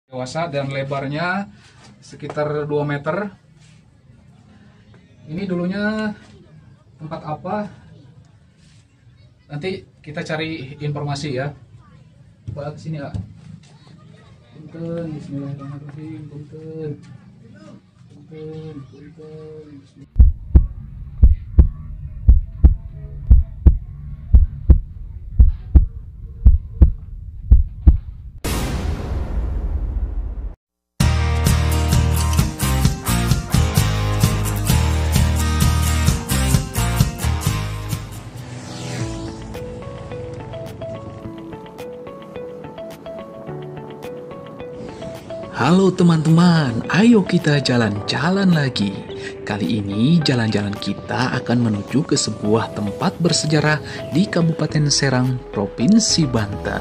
dewasa dan lebarnya sekitar 2 meter. Ini dulunya tempat apa? Nanti kita cari informasi ya. Coba ke sini ya. Punten, bismillahirrahmanirrahim. Punten. Halo teman-teman, ayo kita jalan-jalan lagi. Kali ini jalan-jalan kita akan menuju ke sebuah tempat bersejarah di Kabupaten Serang, Provinsi Banten.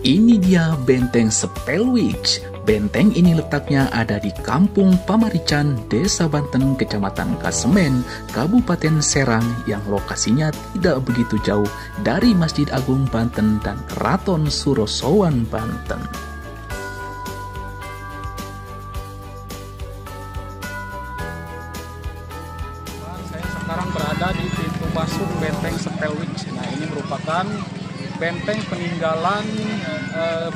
Ini dia Benteng Spellwich. Benteng ini letaknya ada di Kampung Pamarican, Desa Banten, Kecamatan Kasemen, Kabupaten Serang yang lokasinya tidak begitu jauh dari Masjid Agung Banten dan Keraton Surosowan Banten. Saya sekarang berada di pintu masuk Benteng Spellwich. Nah, ini merupakan benteng peninggalan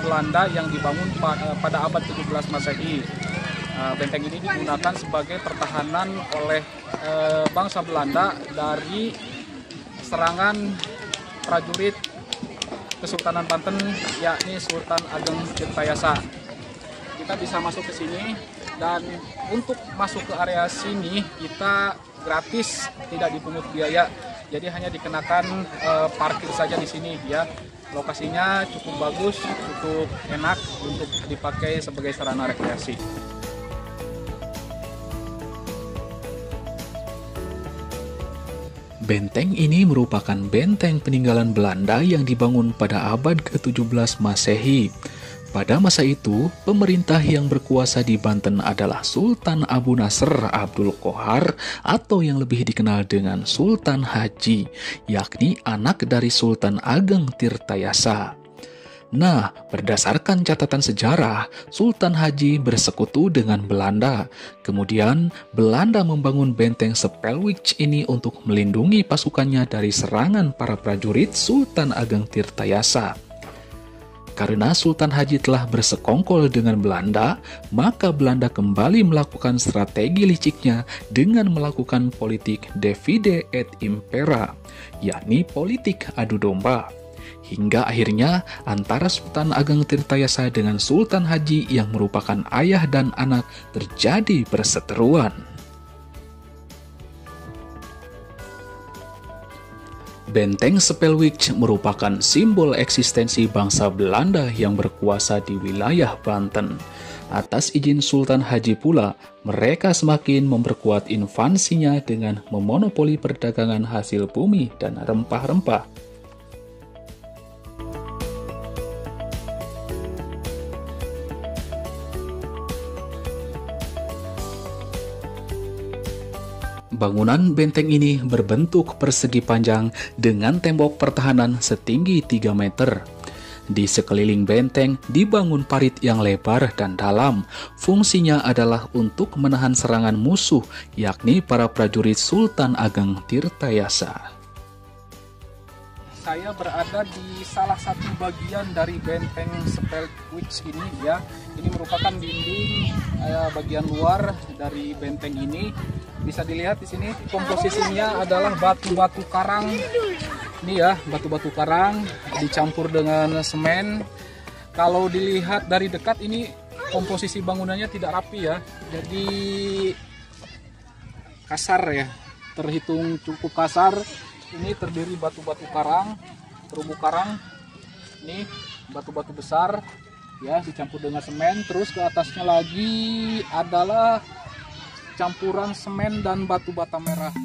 Belanda yang dibangun pada abad 17 Masehi. Benteng ini digunakan sebagai pertahanan oleh bangsa Belanda dari serangan prajurit Kesultanan Banten, yakni Sultan Ageng Tirtayasa. Kita bisa masuk ke sini, dan untuk masuk ke area sini kita gratis, tidak dipungut biaya. Jadi hanya dikenakan parkir saja di sini ya. Lokasinya cukup bagus, cukup enak untuk dipakai sebagai sarana rekreasi. Benteng ini merupakan benteng peninggalan Belanda yang dibangun pada abad ke-17 Masehi. Pada masa itu, pemerintah yang berkuasa di Banten adalah Sultan Abu Nasr Abdul Qohar atau yang lebih dikenal dengan Sultan Haji, yakni anak dari Sultan Ageng Tirtayasa. Nah, berdasarkan catatan sejarah, Sultan Haji bersekutu dengan Belanda. Kemudian, Belanda membangun benteng Spellwich ini untuk melindungi pasukannya dari serangan para prajurit Sultan Ageng Tirtayasa. Karena Sultan Haji telah bersekongkol dengan Belanda, maka Belanda kembali melakukan strategi liciknya dengan melakukan politik divide et impera, yakni politik adu domba. Hingga akhirnya antara Sultan Ageng Tirtayasa dengan Sultan Haji yang merupakan ayah dan anak terjadi perseteruan. Benteng Spellwich merupakan simbol eksistensi bangsa Belanda yang berkuasa di wilayah Banten. Atas izin Sultan Haji pula, mereka semakin memperkuat invasinya dengan memonopoli perdagangan hasil bumi dan rempah-rempah. Bangunan benteng ini berbentuk persegi panjang dengan tembok pertahanan setinggi 3 meter. Di sekeliling benteng dibangun parit yang lebar dan dalam. Fungsinya adalah untuk menahan serangan musuh, yakni para prajurit Sultan Ageng Tirtayasa. Saya berada di salah satu bagian dari Benteng Spellwich ini ya. Ini merupakan dinding bagian luar dari benteng ini. Bisa dilihat di sini komposisinya adalah batu-batu karang. Ini ya, batu-batu karang dicampur dengan semen. Kalau dilihat dari dekat ini komposisi bangunannya tidak rapi ya. Jadi kasar ya. Terhitung cukup kasar. Ini terdiri batu-batu karang, terumbu karang. Ini batu-batu besar ya, dicampur dengan semen. Terus ke atasnya lagi adalah campuran semen dan batu bata merah.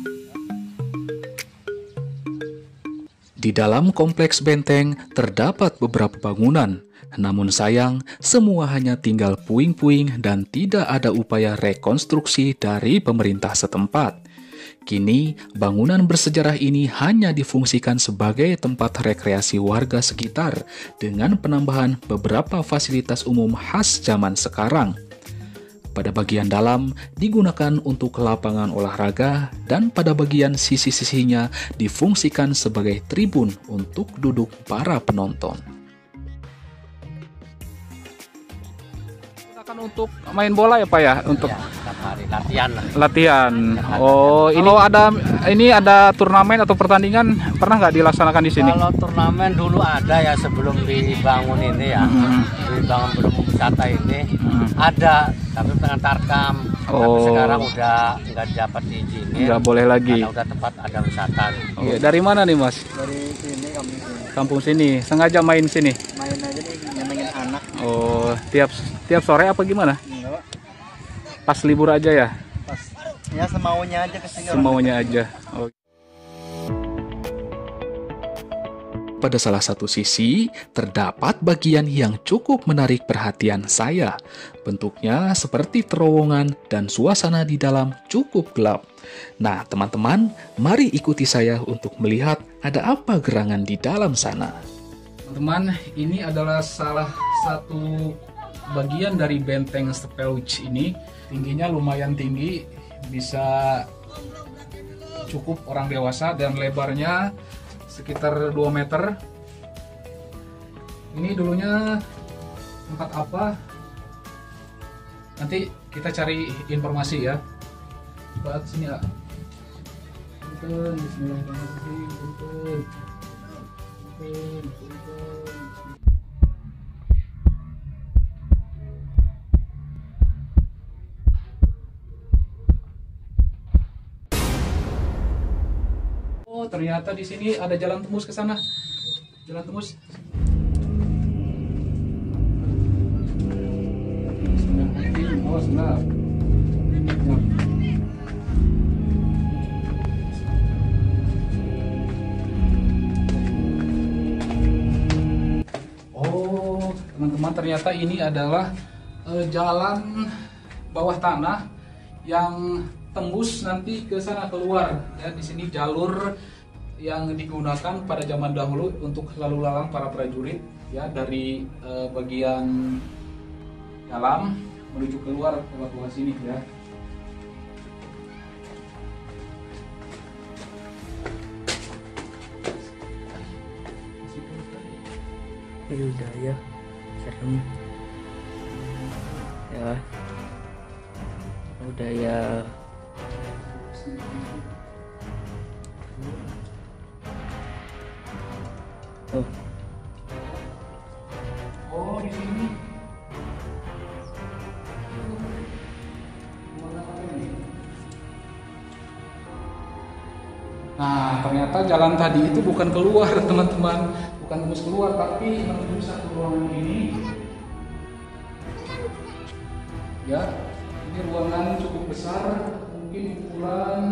Di dalam kompleks benteng terdapat beberapa bangunan, namun sayang semua hanya tinggal puing-puing dan tidak ada upaya rekonstruksi dari pemerintah setempat. Kini, bangunan bersejarah ini hanya difungsikan sebagai tempat rekreasi warga sekitar dengan penambahan beberapa fasilitas umum khas zaman sekarang. Pada bagian dalam digunakan untuk lapangan olahraga dan pada bagian sisi-sisinya difungsikan sebagai tribun untuk duduk para penonton. Gunakan untuk main bola ya Pak ya? Untuk Ya, setiap hari latihan lah. latihan. Oh, ini ada turnamen atau pertandingan pernah nggak dilaksanakan di sini? Kalau turnamen dulu ada ya sebelum dibangun ini ya, dibangun belum wisata ini ada, tapi dengan tarkam. Tapi Oh. sekarang udah nggak dapat diizinin. Nggak boleh lagi. Karena udah tempat ada wisata. Oke, dari mana nih Mas? Dari sini kami Kampung sini. Sengaja main sini. main aja nih nyenengin anak. Oh, tiap sore apa gimana? Enggak, Pas libur aja ya? pas ya semaunya aja kesini. Semaunya aja. Oh. Pada salah satu sisi, terdapat bagian yang cukup menarik perhatian saya. Bentuknya seperti terowongan dan suasana di dalam cukup gelap. Nah, teman-teman, mari ikuti saya untuk melihat ada apa gerangan di dalam sana. Teman-teman, ini adalah salah satu bagian dari benteng Spellwich ini. Tingginya lumayan tinggi, bisa cukup orang dewasa dan lebarnya sekitar 2 meter. Ini dulunya tempat apa? Nanti kita cari informasi ya. Buat sini ya. Punten, bismillahirrahmanirrahim. Punten. Punten, punten. Oh, ternyata di sini ada jalan tembus ke sana. Jalan tembus. Awas, benar. Oh, teman-teman, ternyata ini adalah jalan bawah tanah yang tembus nanti ke sana keluar ya. Di sini jalur yang digunakan pada zaman dahulu untuk lalu lalang para prajurit ya, dari bagian dalam menuju keluar lewat bawah sini ya. Udah ya, serem. Ya, udah ya. Oh, Oh, di sini. Nah, ternyata jalan tadi itu bukan keluar, teman-teman. Bukan tembus keluar, tapi menuju satu ruangan ini. Ya, ini ruangan cukup besar, mungkin ukuran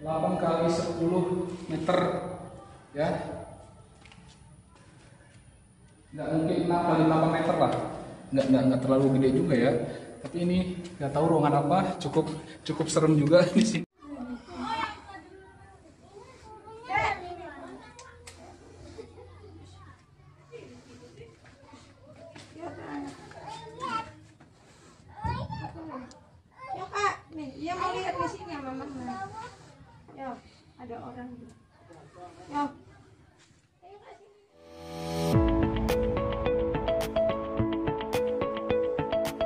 8 kali 10 meter. Ya. Nggak mungkin 6 kali 8 meter lah. Nggak terlalu gede juga ya. Tapi ini nggak tahu ruangan apa, cukup serem juga di sini. Ya Kak, nih, dia mau lihat di sini ya Mama. Ya, ada orang. Ya.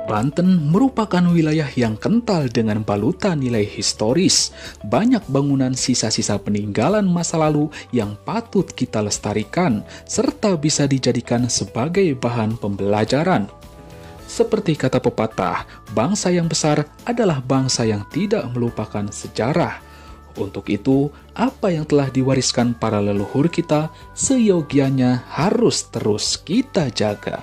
Banten merupakan wilayah yang kental dengan balutan nilai historis. Banyak bangunan sisa-sisa peninggalan masa lalu yang patut kita lestarikan, serta bisa dijadikan sebagai bahan pembelajaran. Seperti kata pepatah, bangsa yang besar adalah bangsa yang tidak melupakan sejarah. Untuk itu, apa yang telah diwariskan para leluhur kita, seyogianya harus terus kita jaga.